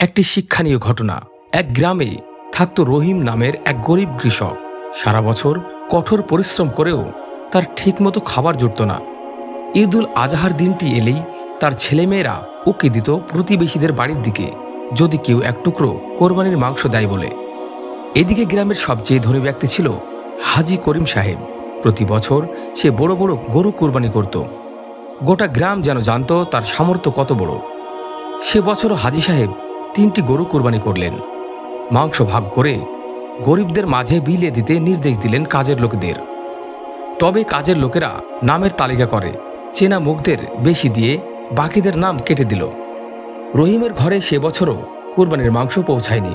একটি শিক্ষণীয় ঘটনা। এক গ্রামে থাকত রহিম নামের এক গরিব কৃষক। সারা বছর কঠোর পরিশ্রম করেও তার ঠিকমতো খাবার জুটত না। ঈদুল আজহার দিনটি এলেই তার ছেলেমেয়েরা উকি দিত প্রতিবেশীদের বাড়ির দিকে, যদি কেউ এক টুকরো কোরবানির মাংস দেয় বলে। এদিকে গ্রামের সবচেয়ে ধনী ব্যক্তি ছিল হাজী করিম সাহেব। প্রতি বছর সে বড় বড় গরু কোরবানি করত। গোটা গ্রাম যেন জানত তার সামর্থ্য কত বড়। সে বছরও হাজী সাহেব 3টি গরু কোরবানি করলেন। মাংস ভাগ করে গরিবদের মাঝে বিলিয়ে দিতে নির্দেশ দিলেন কাজের লোকদের। তবে কাজের লোকেরা নামের তালিকা করে চেনা মুখদের বেশি দিয়ে বাকিদের নাম কেটে দিল। রহিমের ঘরে সে বছরও কোরবানির মাংস পৌঁছায়নি।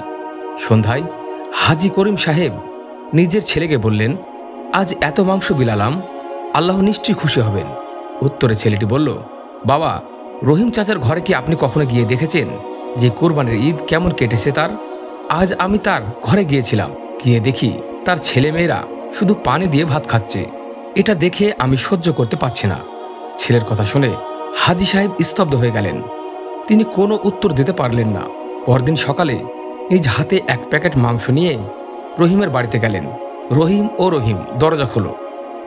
সন্ধ্যায় হাজী করিম সাহেব নিজের ছেলেকে বললেন, আজ এত মাংস বিলালাম, আল্লাহ নিশ্চয়ই খুশি হবেন। উত্তরে ছেলেটি বলল, বাবা, রহিম চাচার ঘরে কি আপনি কখনো গিয়ে দেখেছেন যে কোরবানির ঈদ কেমন কেটেছে তার? আজ আমি তার ঘরে গিয়েছিলাম, গিয়ে দেখি তার ছেলেমেয়েরা শুধু পানি দিয়ে ভাত খাচ্ছে। এটা দেখে আমি সহ্য করতে পারছি না। ছেলের কথা শুনে হাজী সাহেব স্তব্ধ হয়ে গেলেন। তিনি কোনো উত্তর দিতে পারলেন না। পরদিন সকালে নিজ হাতে এক প্যাকেট মাংস নিয়ে রহিমের বাড়িতে গেলেন। রহিম দরজা খোলো।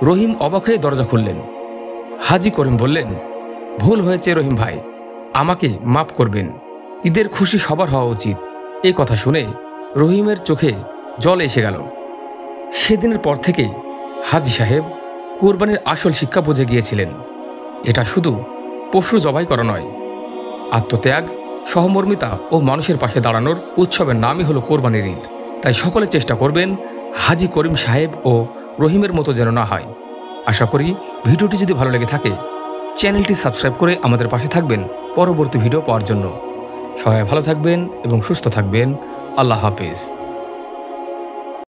রহিম অবাক হয়ে দরজা খুললেন। হাজী করিম বললেন, ভুল হয়েছে রহিম ভাই, আমাকে মাফ করবেন, ঈদের খুশি সবার হওয়া উচিত। এই কথা শুনে রহিমের চোখে জল এসে গেল। সেদিনের পর থেকে হাজী সাহেব কোরবানির আসল শিক্ষা বুঝে গিয়েছিলেন। এটা শুধু পশু জবাই করা নয়, আত্মত্যাগ, সহমর্মিতা ও মানুষের পাশে দাঁড়ানোর উৎসবের নামই হলো কোরবানির ঈদ। তাই সকলে চেষ্টা করবেন হাজী করিম সাহেব ও রহিমের মতো যেন না হয়। আশা করি ভিডিওটি যদি ভালো লেগে থাকে চ্যানেলটি সাবস্ক্রাইব করে আমাদের পাশে থাকবেন পরবর্তী ভিডিও পাওয়ার জন্য। সবাই ভালো থাকবেন এবং সুস্থ থাকবেন। আল্লাহ হাফেজ।